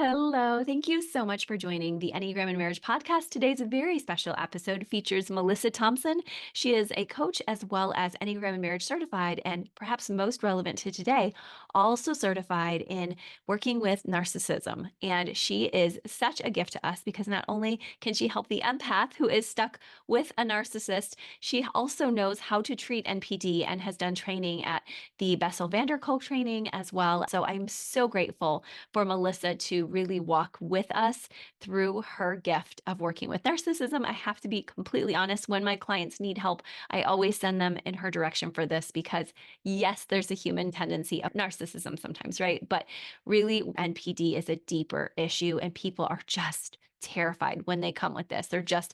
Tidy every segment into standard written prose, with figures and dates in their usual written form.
Hello. Thank you so much for joining the Enneagram and Marriage podcast. Today's a very special episode features Melissa Thompson. She is a coach as well as Enneagram and Marriage certified, and perhaps most relevant to today, also certified in working with narcissism. And she is such a gift to us because not only can she help the empath who is stuck with a narcissist, she also knows how to treat NPD and has done training at the Bessel van der Kolk training as well. So I'm so grateful for Melissa to really walk with us through her gift of working with narcissism. I have to be completely honest, when my clients need help, I always send them in her direction for this because, yes, there's a human tendency of narcissism sometimes, right? But really, NPD is a deeper issue, and people are just terrified when they come with this. They're just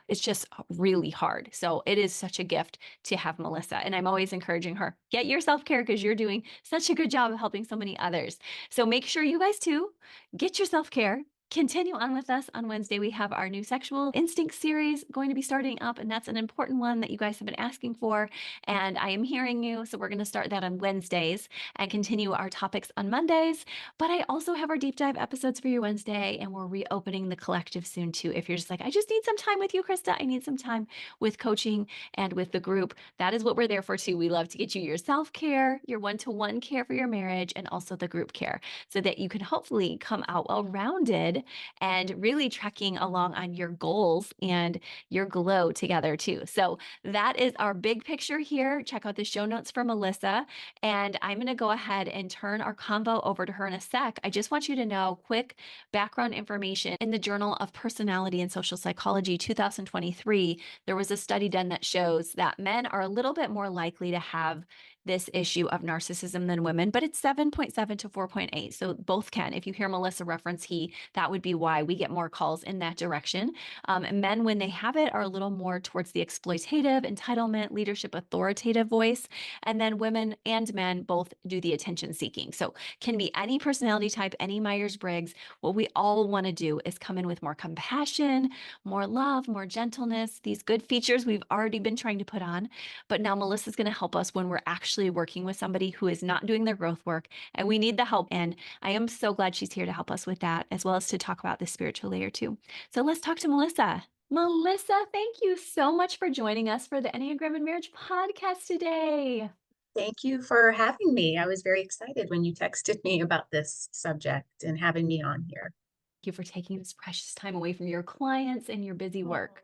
it's just really hard. So it is such a gift to have Melissa. And I'm always encouraging her, get your self-care because you're doing such a good job of helping so many others. So make sure you guys too get your self-care. Continue on with us on Wednesday. We have our new sexual instinct series going to be starting up, and that's an important one that you guys have been asking for. And I am hearing you. So we're going to start that on Wednesdays and continue our topics on Mondays. But I also have our deep dive episodes for you Wednesday, and we're reopening the collective soon too. If you're just like, I just need some time with you, Krista, I need some time with coaching and with the group, that is what we're there for too. We love to get you your self-care, your one-to-one care for your marriage, and also the group care so that you can hopefully come out well-rounded and really trekking along on your goals and your glow together too. So that is our big picture here. Check out the show notes for Melissa. And I'm going to go ahead and turn our convo over to her in a sec. I just want you to know quick background information. In the Journal of Personality and Social Psychology 2023, there was a study done that shows that men are a little bit more likely to have this issue of narcissism than women, but it's 7.7 to 4.8. So both can. If you hear Melissa reference he, that would be why we get more calls in that direction. Men, when they have it, are a little more towards the exploitative, entitlement, leadership, authoritative voice. And then women and men both do the attention seeking. So can be any personality type, any Myers-Briggs. What we all want to do is come in with more compassion, more love, more gentleness, these good features we've already been trying to put on. But now Melissa's going to help us when we're actually working with somebody who is not doing their growth work, and we need the help. And I am so glad she's here to help us with that, as well as to talk about the spiritual layer too. So let's talk to Melissa. Melissa, thank you so much for joining us for the Enneagram and Marriage podcast today. Thank you for having me. I was very excited when you texted me about this subject and having me on here. Thank you for taking this precious time away from your clients and your busy work.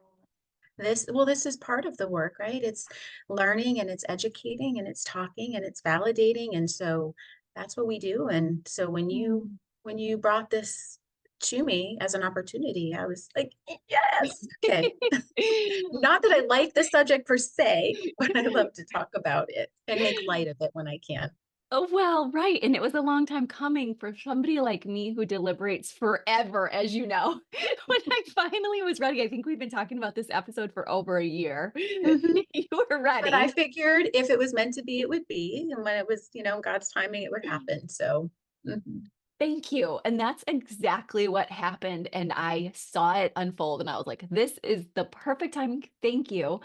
This is part of the work, right? It's learning and it's educating and it's talking and it's validating. And so that's what we do. And so Mm. when you brought this to me as an opportunity, I was like, yes, okay. Not that I like the subject per se, but I love to talk about it and make light of it when I can. Oh, well, right. And it was a long time coming for somebody like me who deliberates forever, as you know. When I finally was ready, I think we've been talking about this episode for over a year. Mhm. You were But I ready. figured if it was meant to be, it would be, and when it was, God's timing, it would happen, so mhm. Thank you. And that's exactly what happened. And I saw it unfold and I was like, this is the perfect time. Thank you.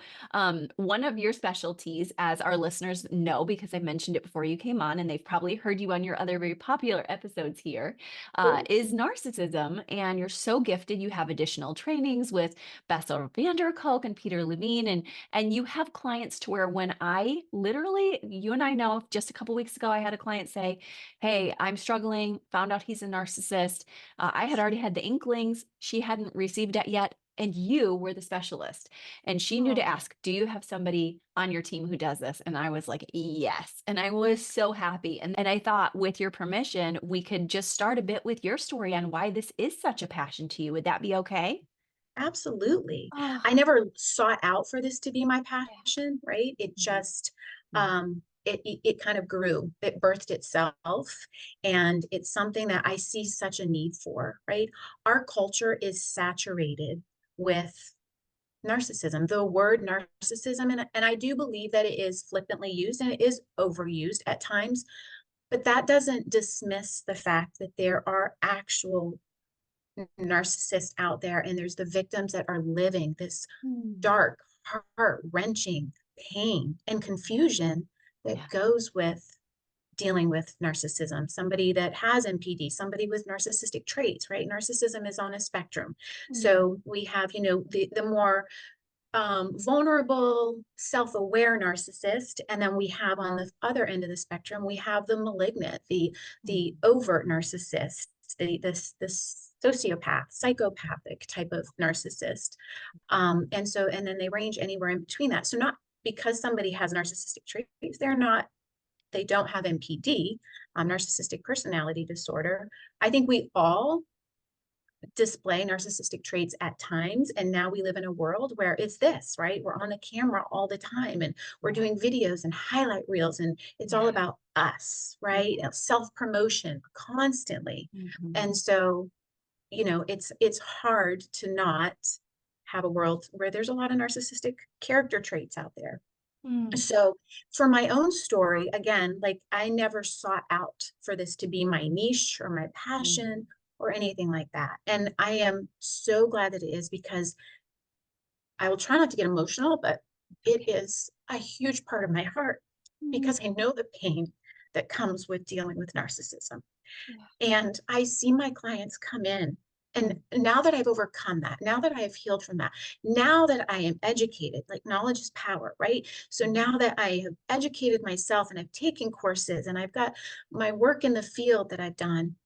One of your specialties, as our listeners know, because I mentioned it before you came on, and they've probably heard you on your other very popular episodes here, Cool. is narcissism. And you're so gifted. You have additional trainings with Bessel van der Kolk and Peter Levine. And you have clients to where when I literally, you and I know just a couple weeks ago, I had a client say, hey, I'm struggling, found out he's a narcissist. I had already had the inklings. She hadn't received it yet. And you were the specialist. And she knew to Oh, ask, do you have somebody on your team who does this? And I was like, yes. And I was so happy. And I thought, with your permission, we could just start a bit with your story on why this is such a passion to you. Would that be okay? absolutely. I Oh, never sought out for this to be my yeah. passion, right? It Mhm. just, it kind of grew. It birthed itself, and it's something that I see such a need for, right? Our culture is saturated with narcissism, the word narcissism, and I do believe that it is flippantly used and it is overused at times. But that doesn't dismiss the fact that there are actual narcissists out there, and there's the victims that are living this Hmm. dark, heart wrenching pain and confusion that Yeah. goes with dealing with narcissism, somebody that has NPD, somebody with narcissistic traits, right? Narcissism is on a spectrum. Mm. So we have, the more vulnerable, self-aware narcissist, and then we have on the other end of the spectrum, we have the malignant, the overt narcissist, the sociopath, psychopathic type of narcissist. And then they range anywhere in between that. So not because somebody has narcissistic traits, they don't have NPD, narcissistic personality disorder. I think we all display narcissistic traits at times. And now we live in a world where it's this, right? We're on the camera all the time and we're doing videos and highlight reels, and it's all about us, right? Self-promotion constantly. Mhm. And so, it's hard to not have a world where there's a lot of narcissistic character traits out there. Mm. So for my own story, again, like I never sought out for this to be my niche or my Mm. passion or anything like that. And I am so glad that it is, because I will try not to get emotional, but it is a huge part of my heart, Mm. because I know the pain that comes with dealing with narcissism. Yeah. And I see my clients come in. Mm. And now that I've overcome that, now that I have healed from that, now that I am educated, like knowledge is power, right? So now that I have educated myself and I've taken courses and I've got my work in the field that I've done,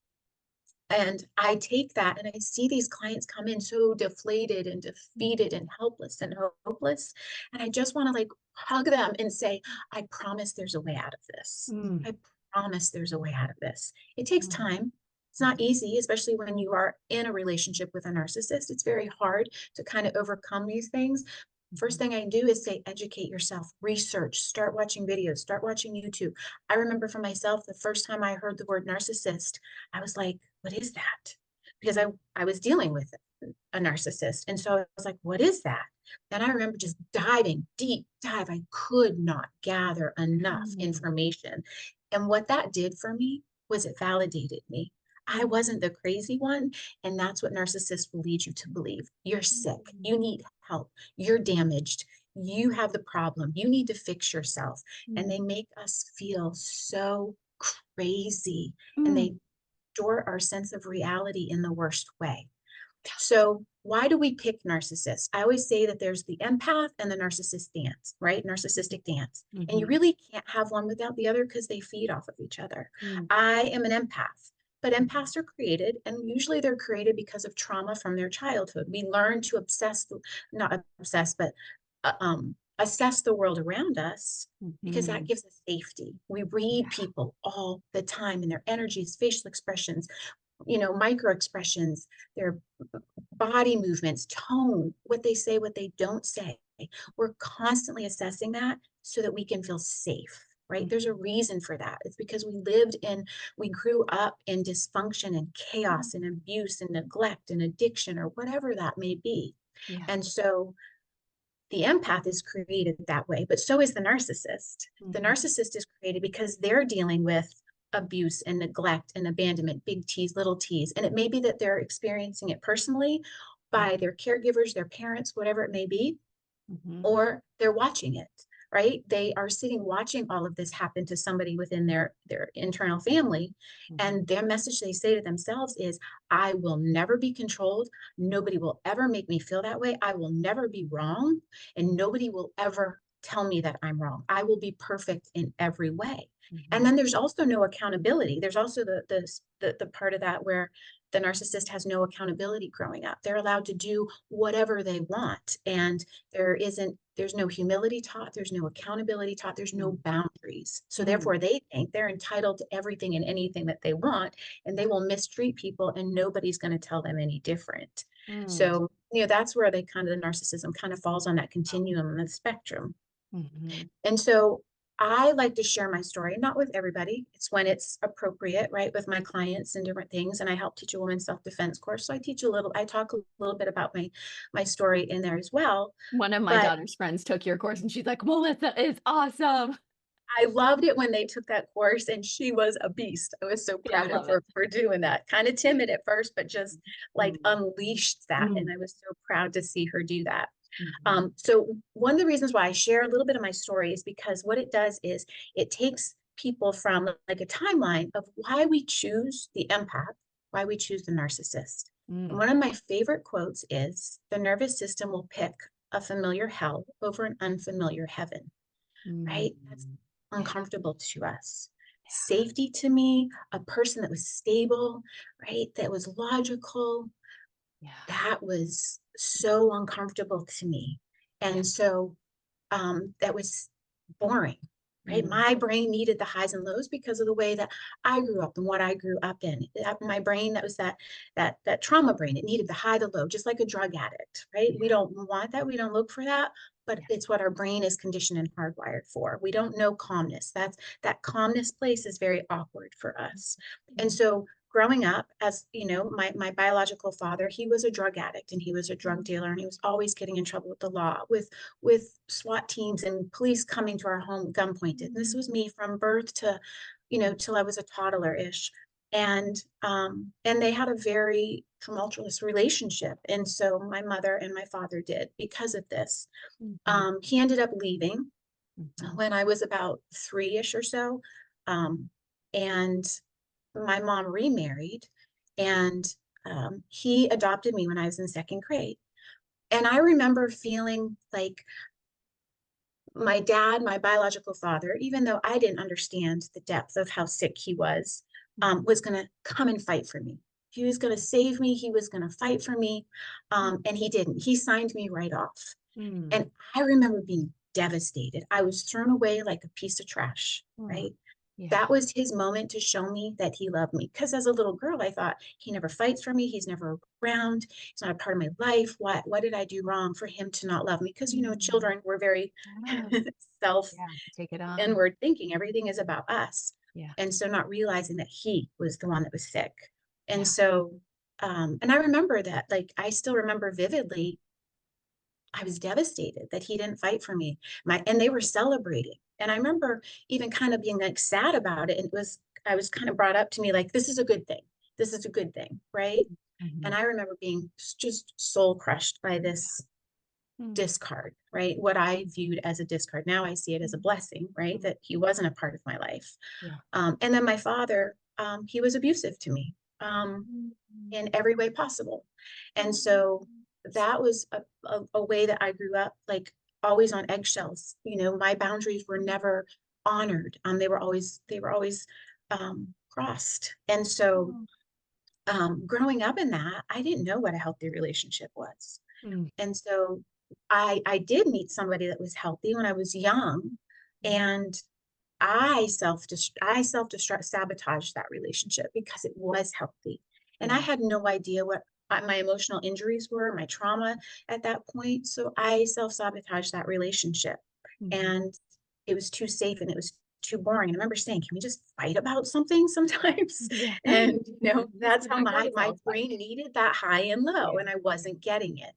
and I take that and I see these clients come in so deflated and defeated and helpless and hopeless. And I just want to like hug them and say, I promise there's a way out of this. Mm. I promise there's a way out of this. It takes Mm. time. It's not easy, especially when you are in a relationship with a narcissist. It's very hard to kind of overcome these things. First thing I do is say, educate yourself, research, start watching videos, start watching YouTube. I remember for myself, the first time I heard the word narcissist, I was like, what is that? Because I was dealing with a narcissist. And so I was like, what is that? And I remember just diving, deep dive. I could not gather enough Mm. information. And what that did for me was it validated me. I Mm. wasn't the crazy one. And that's what narcissists will lead you to believe. You're sick. Mm. You need help. You're damaged. You have the problem. You need to fix yourself. And Mm. they make us feel so crazy. And Mm. they distort our sense of reality in the worst way. So why do we pick narcissists? I always say that there's the empath and the narcissist dance, right? Narcissistic dance. And you Mhm. really can't have one without the other because they feed off of each other. Mm. I am an empath, but empaths are created, and usually they're created because of trauma from their childhood. We learn to not obsess, but assess the world around us, because that Mhm. gives us safety. We read Yeah. people all the time and their energies, facial expressions, micro expressions, their body movements, tone, what they say, what they don't say. We're constantly assessing that so that we can feel safe, right? There's a Mhm. reason for that. It's because we grew up in dysfunction and chaos and abuse and neglect and addiction, or whatever that may be. Yeah. And so the empath is created that way, but so is the narcissist. The Mhm. narcissist is created because they're dealing with abuse and neglect and abandonment, big T's, little T's. And it may be that they're experiencing it personally by their caregivers, their parents, whatever it may be, Mhm. or they're watching it, right? They are sitting watching all of this happen to somebody within their internal family. Mhm. And their message they say to themselves is, I will never be controlled. Nobody will ever make me feel that way. I will never be wrong. And nobody will ever tell me that I'm wrong. I will be perfect in every way. And Mhm. then there's also no accountability. There's also the part of that where the narcissist has no accountability growing up. They're allowed to do whatever they want. And there's no humility taught, there's no accountability taught, there's no Mm. boundaries. So Mm. therefore they think they're entitled to everything and anything that they want, and they will mistreat people and nobody's going to tell them any different. Mm. So that's where they kind of the narcissism kind of falls on that continuum on the spectrum. Mhm. And so I like to share my story, not with everybody. It's when it's appropriate, right? With my clients and different things. And I help teach a women's self-defense course. So I talk a little bit about my story in there as well. One of my But daughter's friends took your course and she's like, "Melissa is awesome." I loved it when they took that course, and she was a beast. I was so Yeah, I proud of love it. her for doing that. Kind of timid at first, but just like Mm. unleashed that. And Mm. I was so proud to see her do that. Mhm. So one of the reasons why I share a little bit of my story is because what it does is it takes people from like a timeline of why we choose the empath, why we choose the narcissist. And Mm, one of my favorite quotes is, the nervous system will pick a familiar hell over an unfamiliar heaven, right? That's mm. Yeah, uncomfortable to us. Safety to me, a person that was stable, right? That was logical, yeah, that was so uncomfortable to me. yeah. And so that was boring, right? Mm, My brain needed the highs and lows because of the way that I grew up and what I grew up in. My brain, that was that trauma brain. It needed the high, the low, just like a drug addict, right? We yeah, don't want that. We don't look for that, but yeah. it's what our brain is conditioned and hardwired for. We don't know calmness. That calmness place is very awkward for us. And Mm, so growing up, as you know, my biological father, he was a drug addict and he was a drug mm, dealer, and he was always getting in trouble with the law, with SWAT teams and police coming to our home gun pointed. And this was me from birth to, till I was a toddler-ish. And they had a very tumultuous relationship. And so my mother and my father did because of this. mhm, He ended up leaving mhm, when I was about three-ish or so. And my mom remarried, and he adopted me when I was in second grade. And I remember feeling like my dad, my biological father, even though I didn't understand the depth of how sick he mhm, was going to come and fight for me. He was going to save me. He was going to fight for me. And he didn't. He signed me right off. mm, And I remember being devastated. I was thrown away like a piece of trash, mm. right? Yeah. That was his moment to show me that he loved me. Because as a little girl, I thought, he never fights for me. He's never around. He's not a part of my life. What did I do wrong for him to not love me? Because, Mm. children were very Yeah, self yeah, take it on. inward thinking. Everything is about us. Yeah, And so not realizing that he was the one that was sick. And yeah. so, and I remember that, like, I still remember vividly, I was devastated that he didn't fight for me. And they were celebrating. And I remember even kind of being like sad about it. And I was kind of brought up to me like, this is a good thing. This is a good thing. Right. And Mhm. I remember being just soul crushed by Yeah. this Mm, discard, right? What I viewed as a discard. Now I see it as a mm, blessing, right? mm. That he wasn't a part of my life. Yeah. And then my father, he was abusive to me. Mm, In every way possible. And so that was a way that I grew up, like always on eggshells. My boundaries were never honored. They were always crossed. And so mm, growing up in that, I didn't know what a healthy relationship was. mm, And so I did meet somebody that was healthy when I was young, mm. and I self-destruct sabotaged that relationship because it was healthy. And I Yeah. had no idea what my emotional injuries were, my trauma at that point. So I self-sabotaged that relationship. Mhm. And it was too safe and it was too boring. And I remember saying, can we just fight about something sometimes? Yeah. And Just that's get how my my cortisol brain spike. needed that high and low, Yeah. and I Yeah. wasn't getting it.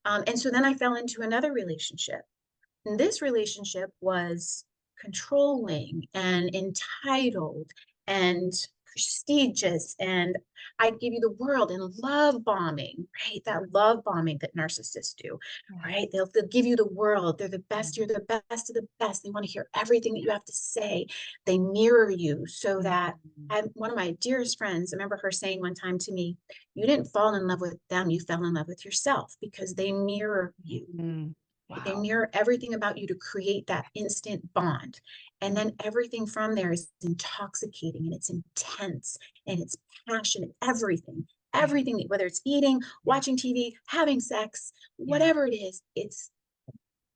And so then I fell into another relationship, and this relationship was controlling and entitled and prestigious. And I'd give you the world, and love bombing, right? That love bombing that narcissists do, Yeah. right? They'll give you the world. They're the best. You're Mhm. the best of the best. They want to hear everything that you have to say. They mirror you so that Mhm. one of my dearest friends, I remember her saying one time to me, you didn't fall in love with them, you fell in love with yourself because they mirror you. Mm. They Wow. mirror everything about you to create that instant bond. And Mm. then everything from there is intoxicating and it's intense and it's passionate, everything, Yeah. everything, whether it's eating, Yeah. watching TV, having sex, Yeah. whatever it is, it's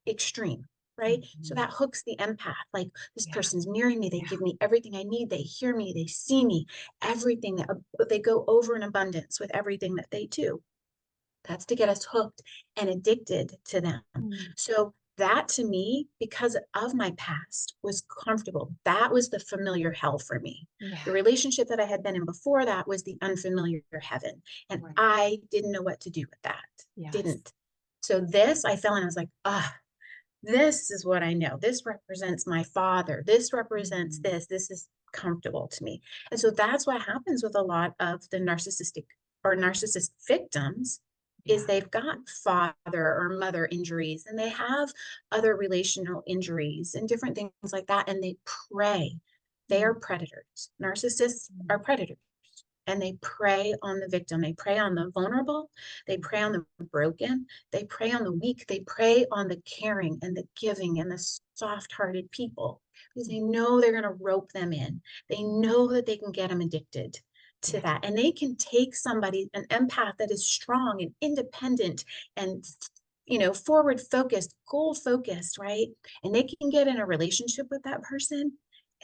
extreme. Right. So Mhm. that hooks the empath. Like, this Yeah. person's mirroring me. They Yeah. give me everything I need. They hear me. They see me. Everything that they go over in abundance with everything that they do. That's to get us hooked and addicted to them. Mm. So that to me, because of my past, was comfortable. That was the familiar hell for me. Yeah. The relationship that I had been in before that was the unfamiliar heaven. And Right. I didn't know what to do with that. Yes. Didn't. So this, I fell and I was like, ah, this is what I know. This represents my father. This represents Mhm. this. This is comfortable to me. And so that's what happens with a lot of the narcissistic or narcissist victims, is Yeah. they've got father or mother injuries, and they have other relational injuries and different things like that. And they prey. They are predators. Narcissists are predators. And they prey on the victim. They prey on the vulnerable. They prey on the broken. They prey on the weak. They prey on the caring and the giving and the soft-hearted people because they know they're going to rope them in. They know that they can get them addicted to that. And they can take somebody, an empath that is strong and independent and forward focused, goal focused, right? And they can get in a relationship with that person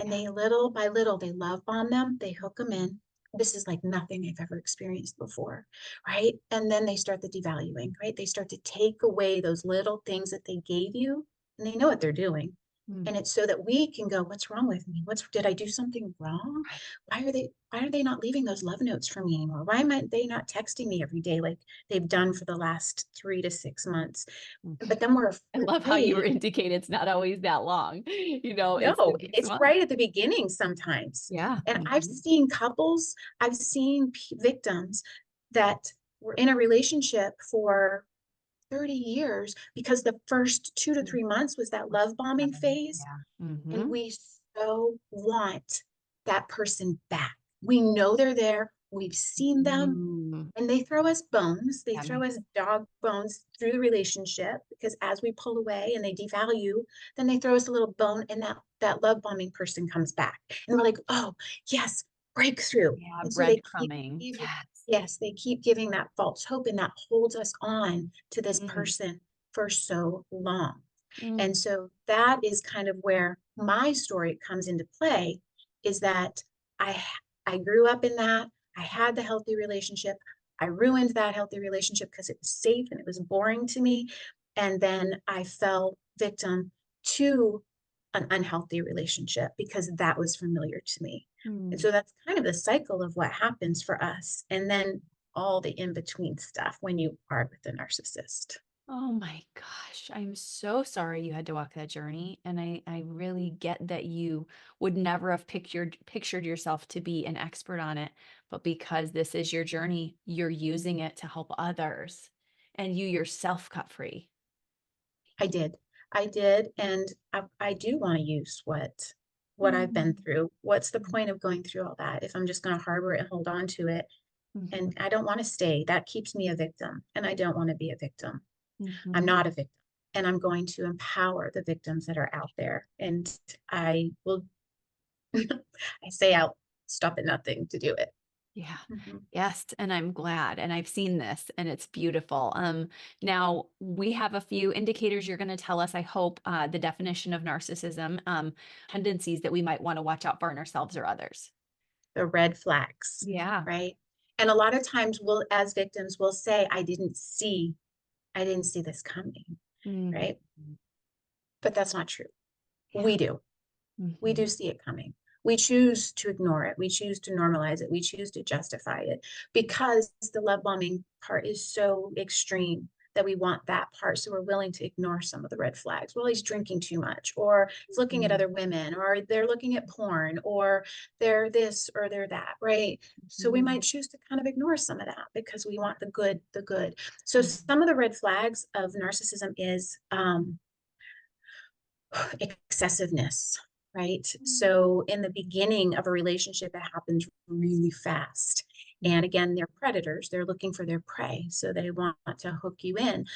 and they little by little, they love bomb them, they hook them in. This is like nothing they've ever experienced before, right? And then they start the devaluing, right? They start to take away those little things that they gave you, and they know what they're doing. And it's so that we can go, what's wrong with me? Did I do something wrong? Why are they not leaving those love notes for me anymore? Why am they not texting me every day like they've done for the last 3 to 6 months? But then we're I love how you were afraid. indicating it's not always that long. It's No, 6 it's months. right at the beginning sometimes. Yeah. And I've seen couples, I've seen victims that were in a relationship for 30 years because the first 2 to 3 months was that love bombing phase. And we so want that person back. We know they're there. We've seen them. And they throw us bones. They throw us dog bones through the relationship because as we pull away and they devalue, then they throw us a little bone and that love bombing person comes back. And we're like, oh, yes, breakthrough. Yeah, And so they keep breadcrumbing. giving, Yes. yes, they keep giving that false hope and that holds us on to this person for so long. And so that is kind of where my story comes into play is that I grew up in that. I had the healthy relationship. I ruined that healthy relationship because it was safe and it was boring to me. And then I fell victim to an unhealthy relationship because that was familiar to me. And so that's kind of the cycle of what happens for us. And then all the in-between stuff when you are with a narcissist. Oh my gosh. I'm so sorry you had to walk that journey. And I really get that you would never have pictured yourself to be an expert on it. But because this is your journey, you're using it to help others and you yourself cut free. I did. I did. And I do want to use what I've been through. What's the point of going through all that if I'm just going to harbor it and hold on to it? And I don't want to stay. That keeps me a victim. And I don't want to be a victim. I'm not a victim. And I'm going to empower the victims that are out there. And I will, I say I'll stop at nothing to do it. Yeah. Mhm. Yes, and I'm glad, and I've seen this, and it's beautiful. Now we have a few indicators you're going to tell us, I hope, the definition of narcissism, tendencies that we might want to watch out for in ourselves or others. The red flags, Yeah. right? And a lot of times as victims, we'll say, I didn't see this coming, Mm. right? But that's not true. Yeah. We do. We Mhm. do see it coming. We choose to ignore it. We choose to normalize it. We choose to justify it because the love bombing part is so extreme that we want that part. So we're willing to ignore some of the red flags. Well, he's drinking too much, or he's looking at Mhm. other women, or they're looking at porn, or they're this or they're that, right? So we Mhm. might choose to kind of ignore some of that because we want the good, the good. So Mhm. some of the red flags of narcissism is excessiveness, right? So in the beginning of a relationship, it happens really fast. And again, they're predators. They're looking for their prey. So they want to hook you in.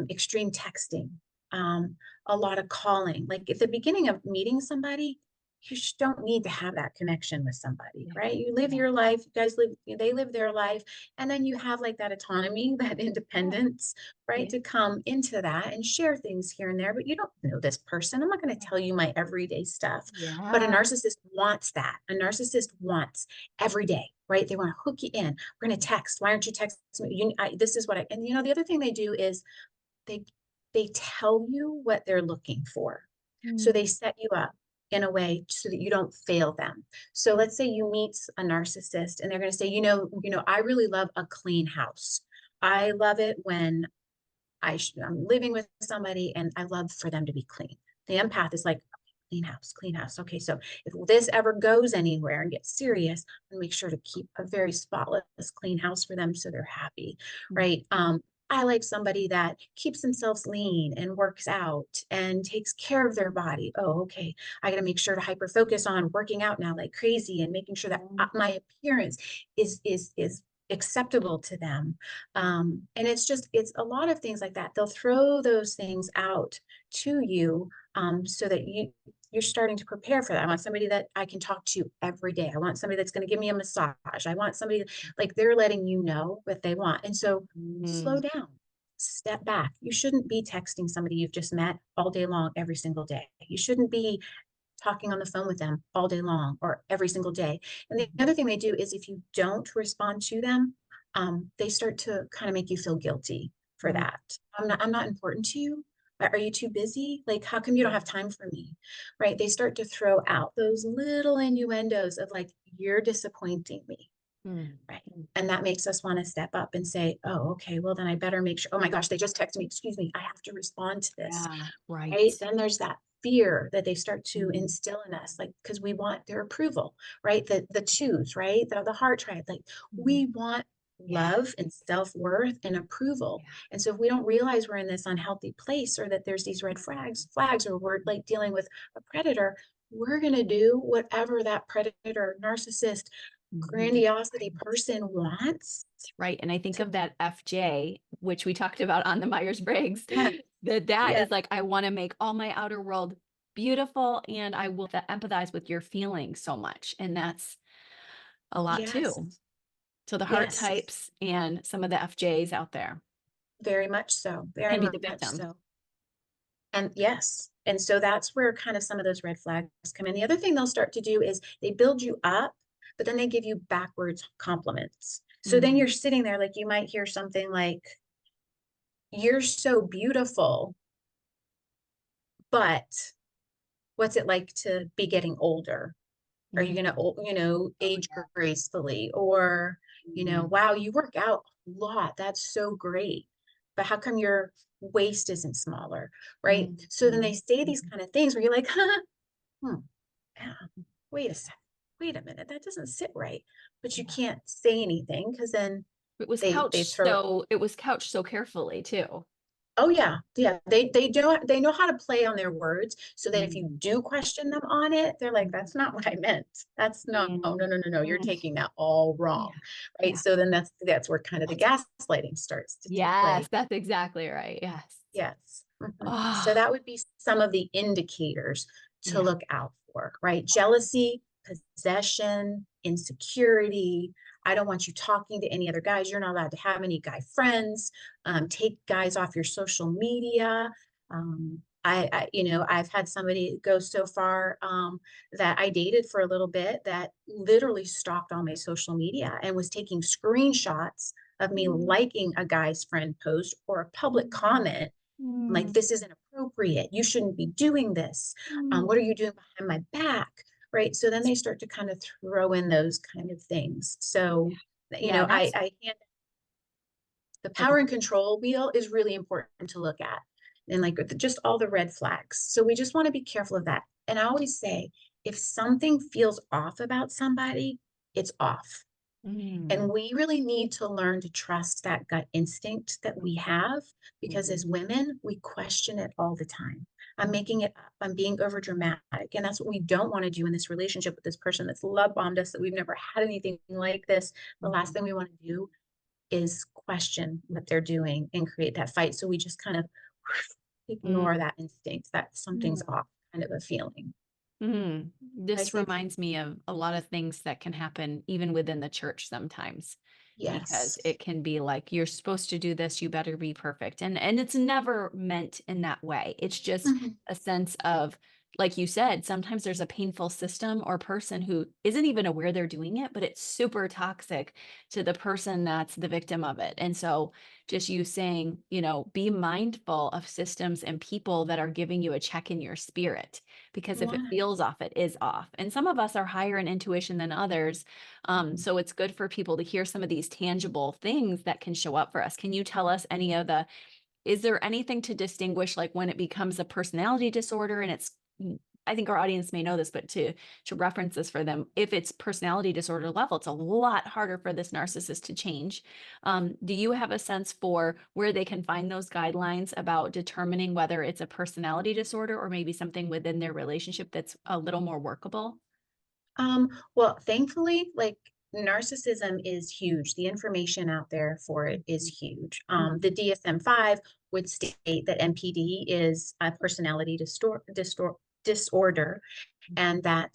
Extreme texting, um, a lot of calling. Like at the beginning of meeting somebody, you just don't need to have that connection with somebody, Yeah. right? You live Yeah. your life, you guys live, they live their life. And then you have like that autonomy, that Yeah. independence, right? Yeah. To come into that and share things here and there, but you don't know this person. I'm not going to tell you my everyday stuff. But a Yeah. narcissist wants that. A narcissist wants every day, right? They want to hook you in. We're going to text. Why aren't you texting me? This is what I, and the other thing they do is they, they tell you what they're looking for. So they Mm. set you up in a way so that you don't fail them. So let's say you meet a narcissist and they're going to say, I really love a clean house. I love it when I'm living with somebody and I love for them to be clean. The empath is like, clean house, clean house. Okay, so if this ever goes anywhere and gets serious, I'm gonna make sure to keep a very spotless, clean house for them so they're happy, Mm. right? I like somebody that keeps themselves lean and works out and takes care of their body. Oh, okay. I got to make sure to hyper focus on working out now like crazy and making sure that my appearance is acceptable to them. And it's a lot of things like that. They'll throw those things out to you, so that you're starting to prepare for that. I want somebody that I can talk to every day. I want somebody that's going to give me a massage. I want somebody, like, they're letting you know what they want. And so slow Mm, down, step back. You shouldn't be texting somebody you've just met all day long, every single day. You shouldn't be talking on the phone with them all day long or every single day. And the other thing they do is if you don't respond to them, they start to kind of make you feel guilty for mm, that. I'm not important to you. Are you too busy? Like, how come you don't have time for me? Right? They start to throw out those little innuendos of like, you're disappointing me. mm, Right. mm. And that makes us want to step up and say, oh, okay, well, then I better make sure. Oh my gosh, they just texted me. Excuse me. I have to respond to this. Yeah, right. Right. Then there's that fear that they start to Mm, instill in us, like, because we want their approval, right? The twos, right? The heart triad, like, mm. we want Yeah, love and self-worth and approval. yeah. And so if we don't realize we're in this unhealthy place, or that there's these red flags, or we're like dealing with a predator, we're going to do whatever that predator, narcissist, Mhm. grandiosity person wants Right. And I think to. of that FJ, which we talked about on the Myers-Briggs, that Yeah. is like, I want to make all my outer world beautiful and I will empathize with your feelings so much. And that's a lot Yes. too. So the heart Yes. types and some of the FJs out there Very much so. Very can be the much victim. so. And yes. And so that's where kind of some of those red flags come in. The other thing they'll start to do is they build you up, but then they give you backwards compliments. So then Mm, you're sitting there, like, you might hear something like, you're so beautiful, but what's it like to be getting older? Are you going mm, to, oh, age gracefully? Or, mm, wow, you work out a lot. That's so great. But how come your waist isn't smaller? Right. mm, So then they say these kind of things where you're like, hmm, yeah, wait a second. Wait a minute. That doesn't sit right. But you yeah. can't say anything because then they throw it. It was couched so carefully too. Oh yeah, yeah. They know how to play on their words so that if you Mm, do question them on it, they're like, mm, that's not what I meant. That's no, no, mm, no, no, no. You're mm. taking that all Yeah, wrong. Right. yeah. So then that's where kind of the gaslighting starts to Yes, play. that's exactly right. Yes. Yes. So Oh, that would be some of the indicators to yeah. look out for, right? Jealousy, possession, insecurity. I don't want you talking to any other guys. You're not allowed to have any guy friends. Take guys off your social media. I've had somebody go so far, that I dated for a little bit, that literally stalked all my social media and was taking screenshots of me Mm, liking a guy's friend post or a public mm, comment, like, mm, this isn't appropriate. You shouldn't be doing this. mm. What are you doing behind my back? Right. So then they start to kind of throw in those kind of things. So, Yeah, and that's the oh, go power and control wheel is really important to look at, and like just all the red flags. So we just want to be careful of that. And I always say, if something feels off about somebody, it's off. And mm, we really need to learn to trust that gut instinct that we have, because mhm, as women, we question it all the time. I'm mhm, making it up. I'm being over dramatic. And that's what we don't want to do in this relationship with this person that's love bombed us, that we've never had anything like this. The last mhm, thing we want to do is question what they're doing and create that fight. So we just kind of ignore mm, that instinct that something's mm, off, kind of a feeling. mm. I This think, reminds me of a lot of things that can happen even within the church sometimes, because yes. it can be like, you're supposed to do this, you better be perfect. And it's never meant in that way. It's just Mhm. a sense of, like you said, sometimes there's a painful system or person who isn't even aware they're doing it, but it's super toxic to the person that's the victim of it. And so just you saying, be mindful of systems and people that are giving you a check in your spirit, because if it One. feels off, it is off. And some of us are higher in intuition than others. So it's good for people to hear some of these tangible things that can show up for us. Can you tell us is there anything to distinguish, like when it becomes a personality disorder and it's I think our audience may know this, but to reference this for them, if it's personality disorder level, it's a lot harder for this narcissist to change. Do you have a sense for where they can find those guidelines about determining whether it's a personality disorder or maybe something within their relationship that's a little more workable? Well, thankfully, like narcissism is huge. The information out there for it is huge. The DSM-5 would state that NPD is a personality disorder, and that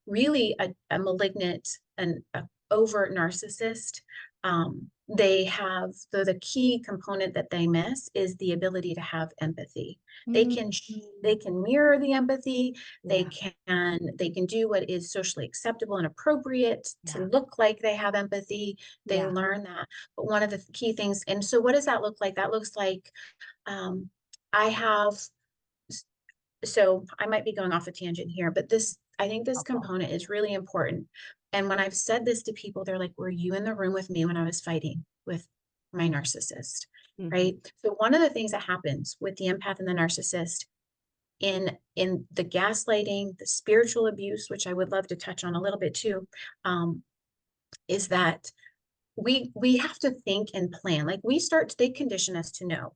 really a malignant and a overt narcissist, they have the key component that they miss is the ability to have empathy. They Mhm. can they can mirror the empathy. They Yeah, can do what is socially acceptable and appropriate to yeah, look like they have empathy. They yeah. learn that. But one of the key things, and so what does that look like? That looks like um, I have so I might be going off a tangent here, but I think this component is really important. And when I've said this to people, they're like, were you in the room with me when I was fighting with my narcissist? Mhm. Right. So one of the things that happens with the empath and the narcissist in the gaslighting, the spiritual abuse, which I would love to touch on a little bit too, is that we have to think and plan. Like they condition us to know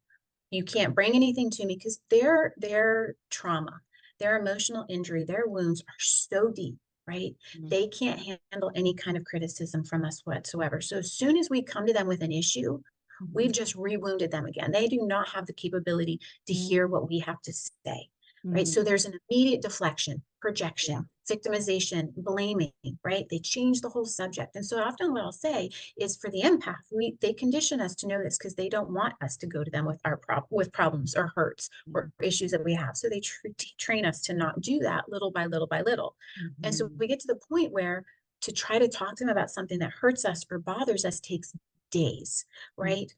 you can't bring anything to me because their trauma, their emotional injury, their wounds are so deep, right? Mhm. They can't handle any kind of criticism from us whatsoever. So as soon as we come to them with an issue, Mhm. we've just rewounded them again. They do not have the capability to hear what we have to say, right? Mhm. So there's an immediate deflection, Yeah. projection, victimization, blaming, right? They change the whole subject. And so often what I'll say is for the empath, they condition us to know this because they don't want us to go to them with with problems or hurts or Mhm. issues that we have. So they train us to not do that little by little by little. And so Mhm. we get to the point where to try to talk to them about something that hurts us or bothers us takes days, Mhm. right?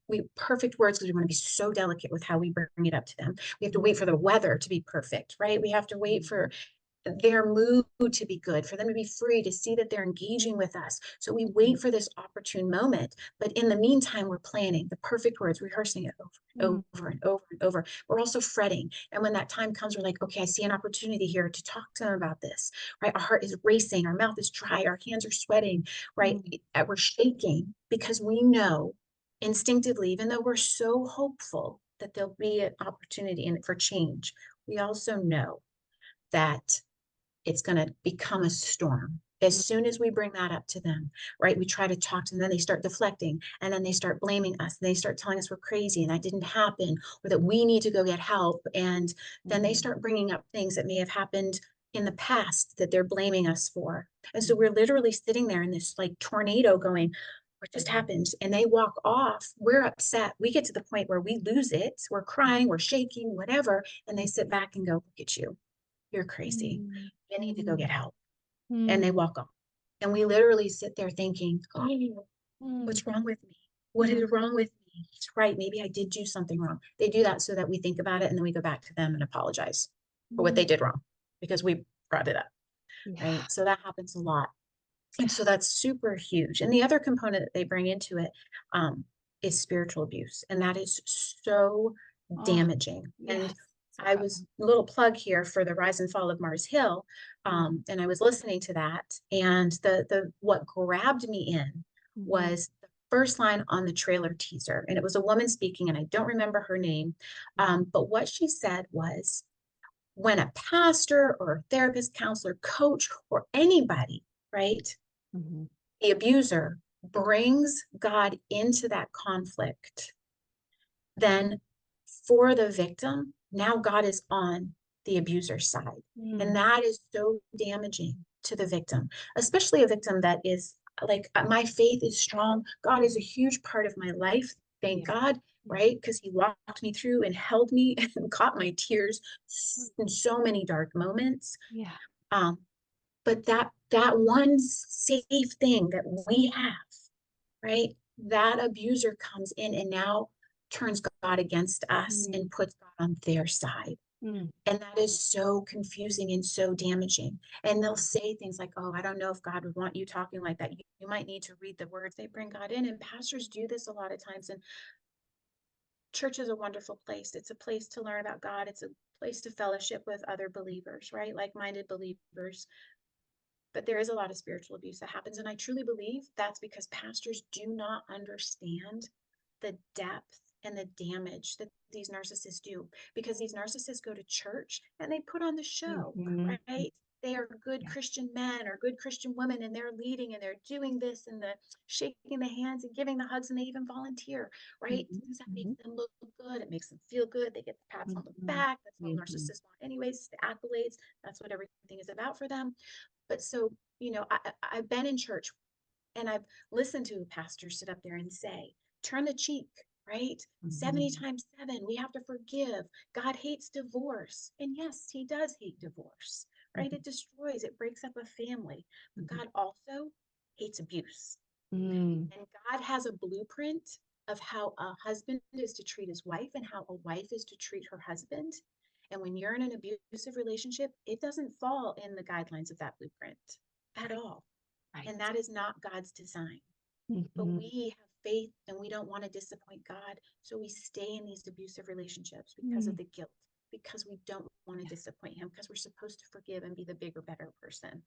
We perfect words because we want to be so delicate with how we bring it up to them. We have to wait for Mhm. the weather to be perfect, right? We have to wait Mhm. for their mood to be good, for them to be free, to see that they're engaging with us. So we wait for this opportune moment. But in the meantime, we're planning the perfect words, rehearsing it over Mhm. and over and over and over. We're also fretting. And when that time comes, we're like, okay, I see an opportunity here to talk to them about this, right? Our heart is racing, our mouth is dry, our hands are sweating, right? Mhm. We're shaking because we know instinctively, even though we're so hopeful that there'll be an opportunity in it for change, we also know that it's going to become a storm. As soon as we bring that up to them, right, we try to talk to them, then they start deflecting and then they start blaming us. And they start telling us we're crazy and that didn't happen or that we need to go get help. And then they Mhm. start bringing up things that may have happened in the past that they're blaming us for. And so Mhm. we're literally sitting there in this like tornado going, what just happened? And they walk off. We're upset. We get to the point where we lose it. We're crying, we're shaking, whatever. And they sit back and go, look at you. You're crazy. Mhm. You need to go get Mhm. help. And they Mhm. walk off. And we literally sit there thinking, oh, Mhm. what's wrong with me? What is wrong with me? He's right. Maybe I did do something wrong. They do that so that we think about it and then we go back to them and apologize for what Mhm. they did wrong because we brought it up. Yeah. Right. So that happens a lot. And so that's super huge. And the other component that they bring into it um, is spiritual abuse. And that is so Oh, damaging. And yes. So I was common. a little plug here for the Rise and Fall of Mars Hill. Mhm. And I was listening to that. And the what grabbed me in Mhm. was the first line on the trailer teaser. And it was a woman speaking, and I don't remember her name. Mhm. But what she said was when a pastor or a therapist, counselor, coach, or anybody, right? Mhm. The abuser brings God into that conflict, then for the victim, now God is on the abuser's side. And Mhm. that is so damaging to the victim, especially a victim that is like, my faith is strong. God is a huge part of my life. Thank Yeah. God, Yeah. right? Because he walked me through and held me and caught my tears in so many dark moments. Yeah. Um, but that one safe thing that we have, right? That abuser comes in and now turns God against us Mhm. and puts God on their side. Mhm. And that is so confusing and so damaging. And they'll say things like, oh, I don't know if God would want you talking like that. You might need to read the words. They bring God in. And pastors do this a lot of times. And church is a wonderful place. It's a place to learn about God. It's a place to fellowship with other believers, right? Like-minded believers. But there is a lot of spiritual abuse that happens. And I truly believe that's because pastors do not understand the depth and the damage that these narcissists do. Because these narcissists go to church and they put on the show, Mhm. right? They are good Yeah. Christian men or good Christian women, and they're leading and they're doing this and the shaking the hands and giving the hugs, and they even volunteer, right? Mhm. Does that make Mhm. them look good? It makes them feel good. They get the pats on the Mhm. back. That's all Mhm. narcissists want, anyways, the accolades. That's what everything is about for them. But so, I've been in church and I've listened to a pastor sit up there and say, turn the cheek, right? 70 Mhm. times 7, we have to forgive. God hates divorce. And yes, he does hate divorce, right? Mhm. It destroys, it breaks up a family. But Mhm. God also hates abuse. Mm. And God has a blueprint of how a husband is to treat his wife and how a wife is to treat her husband. And when you're in an abusive relationship, it doesn't fall in the guidelines of that blueprint at Right. all. Right. And that is not God's design. But Mhm. we have faith and we don't want to disappoint God. So we stay in these abusive relationships because of Mm. the guilt, because we don't want to Yeah. disappoint Him, because we're supposed to forgive and be the bigger, better person.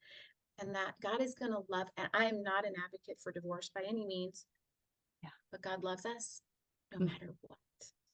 And that God is going to love. And I am not an advocate for divorce by any means, Yeah. but God loves us no Mm. matter what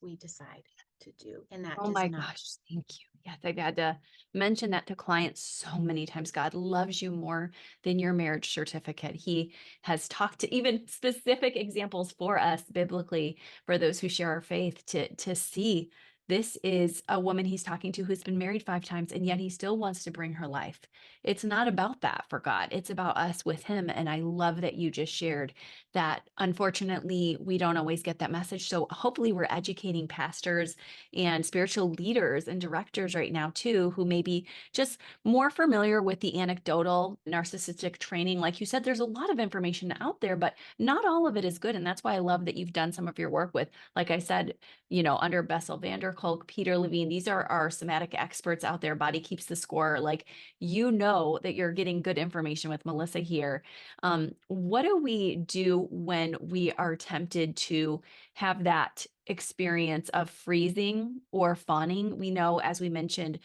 we decide to do. And that Oh does my not. gosh, thank you. Yes, I've had to mention that to clients so many times. God loves you more than your marriage certificate. He has talked to even specific examples for us biblically for those who share our faith to see this is a woman he's talking to who's been married 5 times, and yet he still wants to bring her life. It's not about that for God. It's about us with him. And I love that you just shared that. Unfortunately, we don't always get that message. So hopefully we're educating pastors and spiritual leaders and directors right now too, who may be just more familiar with the anecdotal narcissistic training. Like you said, there's a lot of information out there, but not all of it is good. And that's why I love that you've done some of your work with, like I said, under Bessel van der Kolk, Peter Levine. These are our somatic experts out there. Body keeps the score. Like, that you're getting good information with Melissa here. What do we do when we are tempted to have that experience of freezing or fawning? We know, as we mentioned,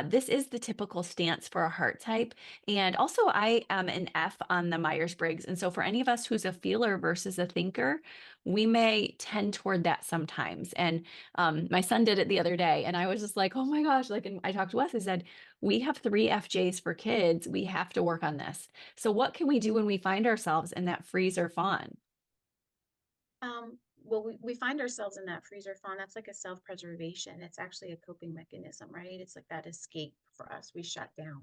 this is the typical stance for a heart type. And also, I am an F on the Myers-Briggs. And so, for any of us who's a feeler versus a thinker, we may tend toward that sometimes. And my son did it the other day, and I was just like, oh my gosh. Like, and I talked to Wes, I said, we have 3 FJs for kids. We have to work on this. So, what can we do when we find ourselves in that freeze or fawn? Well, we find ourselves in that freezer fawn. That's like a self-preservation. It's actually a coping mechanism, right? It's like that escape for us. We shut down.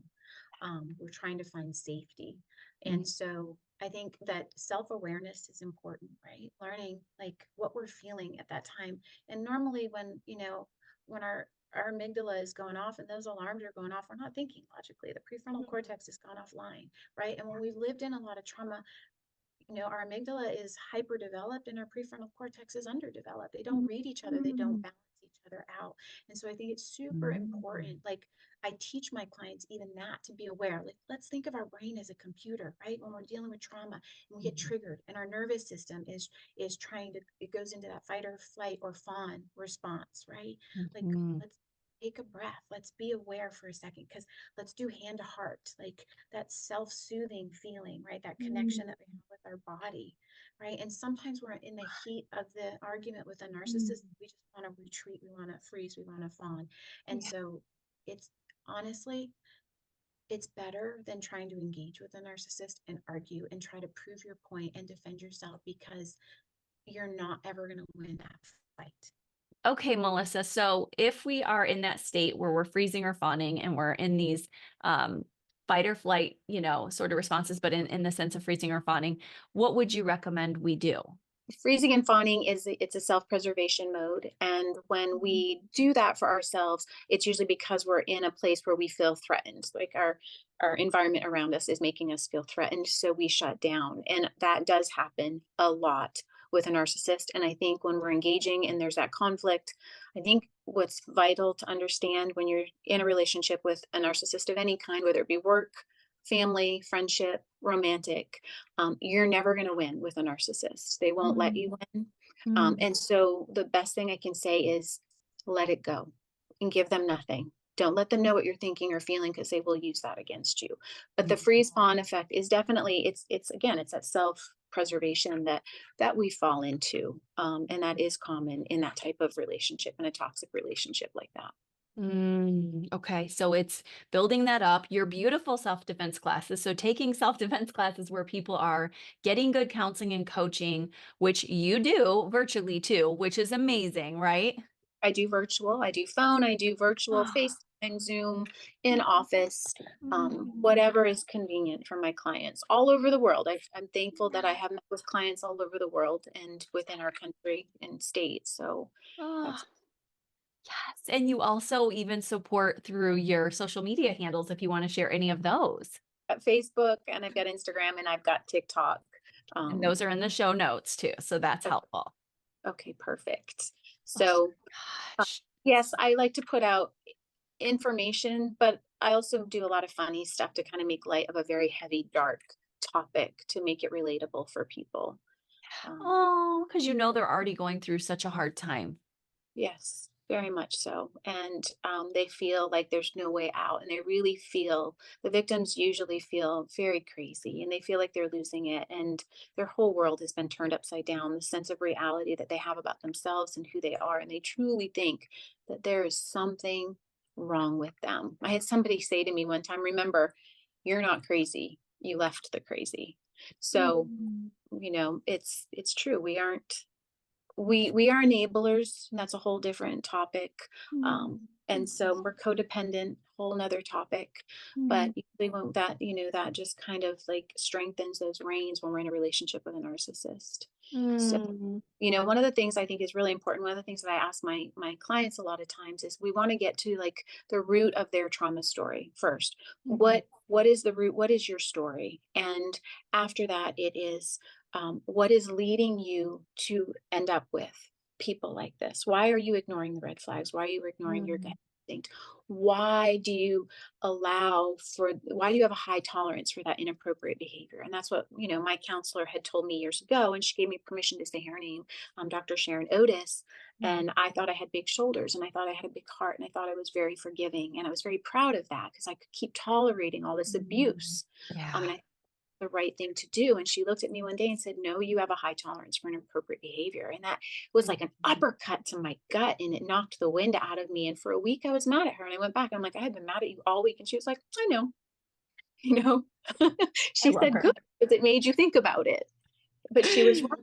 We're trying to find safety. Mm. And so I think that self-awareness is important, right? Learning like what we're feeling at that time. And normally when our amygdala is going off and those alarms are going off, we're not thinking logically. The prefrontal cortex has gone offline, right? And when we've lived in a lot of trauma, our amygdala is hyperdeveloped and our prefrontal cortex is underdeveloped. They don't read each other, they don't Mm. balance each other out. And so I think it's super Mm. important. Like I teach my clients even that, to be aware. Like let's think of our brain as a computer, right? When we're dealing with trauma and we get Mhm. triggered and our nervous system is trying to, it goes into that fight or flight or fawn response, right? Like Mhm. let's take a breath. Let's be aware for a second, because let's do hand to heart, like that self-soothing feeling, right? That connection that we have with our body, right? And sometimes we're in the heat of the argument with a Mm. narcissist. We just want to retreat, we want to freeze, we want to fawn. And Yeah. so it's honestly, it's better than trying to engage with a narcissist and argue and try to prove your point and defend yourself, because you're not ever going to win that fight. Okay, Melissa. So if we are in that state where we're freezing or fawning and we're in these um, fight or flight, sort of responses, but in the sense of freezing or fawning, what would you recommend we do? Freezing and fawning it's a self-preservation mode, and when Mhm. we do that for ourselves, it's usually because we're in a place where we feel threatened, like our environment around us is making us feel threatened, so we shut down. And that does happen a lot with a narcissist. And I think when we're engaging and there's that conflict, I think what's vital to understand when you're in a relationship with a narcissist of any kind, whether it be work, family, friendship, romantic, you're never going to win with a narcissist. They won't let you Mm. win. Mm. And so the best thing I can say is let it go and give them nothing. Don't let them know what you're thinking or feeling because they will use that against you. But the Mm. freeze fawn effect is definitely, it's again, it's that self-preservation that we fall into. And that is common in that type of relationship, in a toxic relationship like that. Okay, so it's building that up, your beautiful self-defense classes. So taking self-defense classes where people are getting good counseling and coaching, which you do virtually too, which is amazing, right? I do virtual, I do phone, I do virtual, FaceTime, Zoom, in office, Mm. whatever is convenient for my clients all over the world. I'm thankful that I have met with clients all over the world and within our country and state. So Oh, that's yes. And you also even support through your social media handles if you want to share any of those. got Facebook and I've got Instagram and I've got TikTok. And Um, those are in the show notes too. So that's o- helpful. okay, perfect. Oh So my gosh. yes, I like to put out information, but I also do a lot of funny stuff to kind of make light of a very heavy, dark topic to make it relatable for people. Um, Oh, because you know they're already going through such a hard time. yes, very much so. And they feel like there's no way out. And they really feel, the victims usually feel very crazy and they feel like they're losing it. And their whole world has been turned upside down, the sense of reality that they have about themselves and who they are. And they truly think that there is something wrong with them. I had somebody say to me one time, remember, you're not crazy. You left the crazy. So, Mm. it's true. We are enablers, and that's a whole different topic. Mm. And so we're codependent, whole nother topic. Mm. But usually when that just kind of like strengthens those reins when we're in a relationship with a narcissist. So, Mm. one of the things I think is really important, one of the things that I ask my clients a lot of times is we want to get to like the root of their trauma story first. Mhm. What is the root? What is your story? And after that, it is what is leading you to end up with people like this? Why are you ignoring the red flags? Why are you ignoring your gut Mm. instinct? Why do you have a high tolerance for that inappropriate behavior? And that's what, my counselor had told me years ago. And she gave me permission to say her name, Dr. Sharon Otis. Mm. And I thought I had big shoulders and I thought I had a big heart and I thought I was very forgiving. And I was very proud of that because I could keep tolerating all this Mm. abuse. And Yeah. I the right thing to do. And she looked at me one day and said, no, you have a high tolerance for inappropriate behavior. And that was like an Mhm. uppercut to my gut and it knocked the wind out of me. And for a week, I was mad at her. And I went back, I'm like, I had been mad at you all week. And she was like, I know, you know, I she love said, her. good, because it made you think about it. But she was right.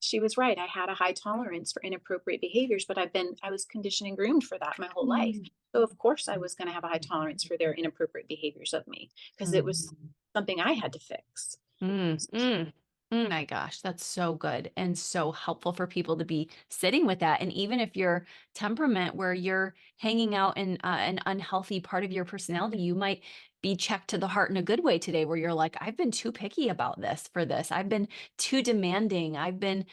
She was right. I had a high tolerance for inappropriate behaviors, but I was conditioned and groomed for that my whole life. Mm. So of course I was going to have a high tolerance for their inappropriate behaviors of me because it was Mm. something I had to fix. Mm, mm. My gosh, that's so good and so helpful for people to be sitting with that. And even if your temperament, where you're hanging out in an unhealthy part of your personality, you might be checked to the heart in a good way today, where you're like, I've been too picky about this for this. I've been too demanding. I've been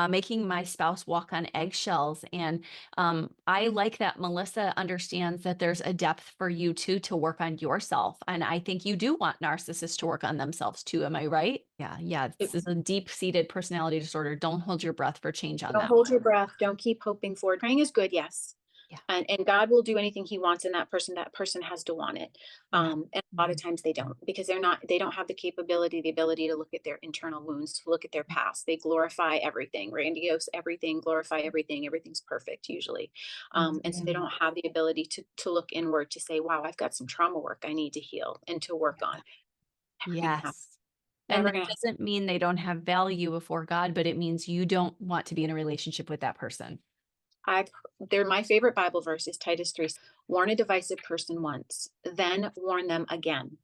making my spouse walk on eggshells. And I like that Melissa understands that there's a depth for you too to work on yourself. And I think you do want narcissists to work on themselves too. Am I right? Yeah. Yeah. This is a deep seated personality disorder. Don't hold your breath for change on Don't that. hold your breath. Don't keep hoping for it. Praying is good, yes. Yeah. And God will do anything He wants in that person. That person has to want it. Yeah. And a lot of times they don't because they don't have the capability, the ability to look at their internal wounds, to look at their past. They glorify everything, grandiose everything, glorify everything. Everything's perfect usually. And so they Mhm. don't have the ability to look inward to say, wow, I've got some trauma work I need to heal and to work on. Never gonna happen. Yes. And Never that gonna doesn't mean they don't have value before God, but it means you don't want to be in a relationship with that person. I they're my favorite Bible verse is Titus 3. Warn a divisive person once, then warn them again.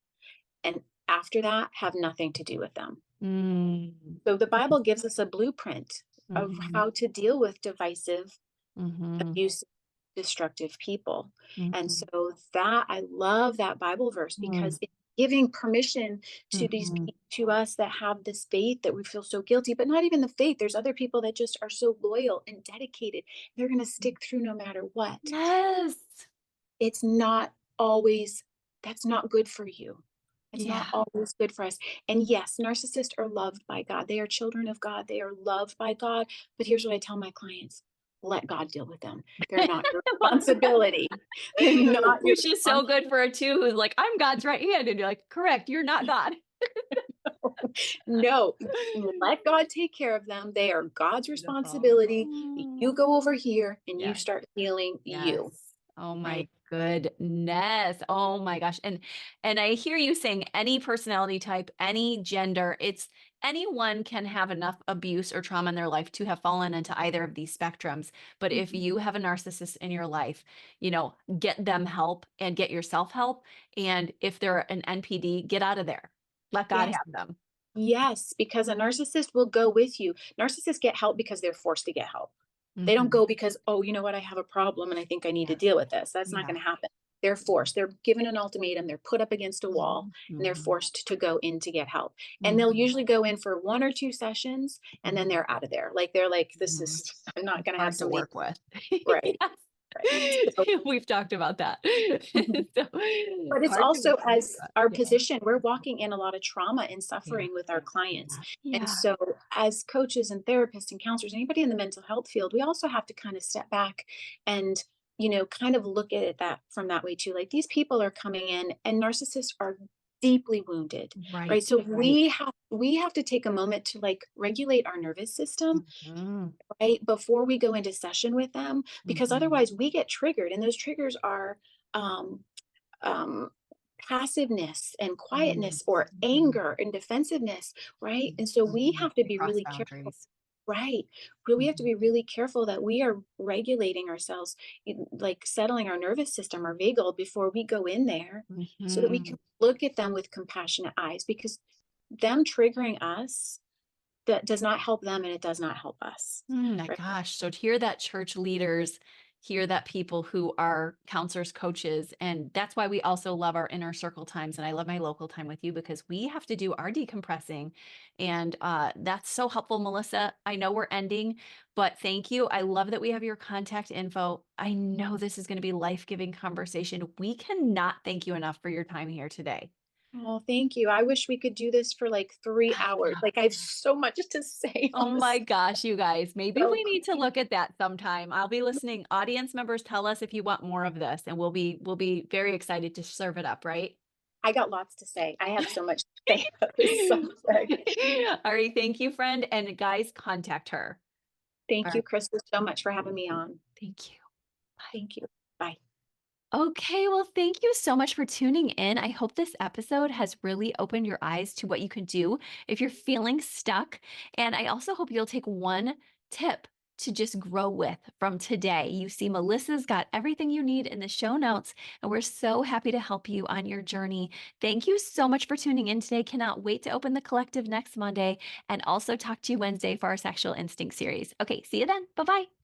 And after that, have nothing to do with them. Mm. So the Bible gives us a blueprint of Mhm. how to deal with divisive, Mhm. abusive, destructive people. And Mhm. so that I love that Bible verse Mm. because it's giving permission to Mhm. to us that have this faith that we feel so guilty, but not even the faith. There's other people that just are so loyal and dedicated. They're going to stick through no matter what. Yes. It's not always that's not good for you. It's Yeah. not always good for us. And yes, narcissists are loved by God. They are children of God. They are loved by God. But here's what I tell my clients. let God deal with them. They're not your responsibility. They're not your Which is so good for a two who's like, I'm God's right hand. And you're like, correct, you're not God. No, let God take care of them. They are God's Beautiful. responsibility. Mm. You go over here and you Yes. start healing you, Yes. Oh my right? goodness. Oh my gosh. And I hear you saying any personality type, any gender, it's anyone can have enough abuse or trauma in their life to have fallen into either of these spectrums. But if Mhm. you have a narcissist in your life, get them help and get yourself help. And if they're an NPD, get out of there. Let God Yes, have them. yes, because a narcissist will go with you. Narcissists get help because they're forced to get help. They don't Mhm. go because, "Oh, you know what? I have a problem and I think I need to Yeah. deal with this." That's not Yeah. gonna happen. They're forced. They're given an ultimatum, they're put up against a wall, Mhm. and they're Mhm. forced to go in to get help. And they'll Mhm. usually go in for 1 or 2 sessions, and then Mhm. they're out of there. Like, they're like, "This Mhm. is I'm not gonna have Hard to somebody." work with. Right, Yes. right. So We've talked about that. mhm. So, But it's hard to also work with, as but our yeah. position, we're walking in a lot of trauma and Yeah. suffering with our clients. Yeah. And Yeah. so, as coaches and therapists and counselors, anybody in the mental health field, we also have to kind of step back and, kind of look at it that from that way too. Like these people are coming in and narcissists are deeply wounded, right? Right. So Right. we have to take a moment to like regulate our nervous system, Mhm. right? Before we go into session with them, because Mhm. otherwise we get triggered and those triggers are um um, passiveness and Mhm. quietness or Mhm. anger and defensiveness, right? And so we Mhm. have to We be cross really careful, boundaries. right? But we have to Mhm. be really careful that we are regulating ourselves, like settling our nervous system or vagal before we go in there so that we can Mhm. look at them with compassionate eyes because them triggering us that does not help them and it does not help us. Mm, my Right. gosh. So to hear that church leaders, hear that people who are counselors, coaches, and that's why we also love our inner circle times. And I love my local time with you because we have to do our decompressing. And that's so helpful, Melissa. I know we're ending, but thank you. I love that we have your contact info. I know this is going to be life-giving conversation. We cannot thank you enough for your time here today. Oh, thank you. I wish we could do this for like 3 hours. Like I have so much to say Oh on my this. gosh, you guys, maybe So we need to look at that sometime. I'll be listening. Audience members, tell us if you want more of this, and we'll be very excited to serve it up, right? I got lots to say. I have so much to say about this subject. All right, thank you, friend. And guys, contact her. All Thank you, right, Crystal, so much for having me on. thank you. Bye. Thank you. Bye. Okay, well, thank you so much for tuning in. I hope this episode has really opened your eyes to what you can do if you're feeling stuck. And I also hope you'll take one tip to just grow with from today. You see, Melissa's got everything you need in the show notes, and we're so happy to help you on your journey. Thank you so much for tuning in today. Cannot wait to open the collective next Monday and also talk to you Wednesday for our sexual instinct series. Okay, see you then. Bye bye.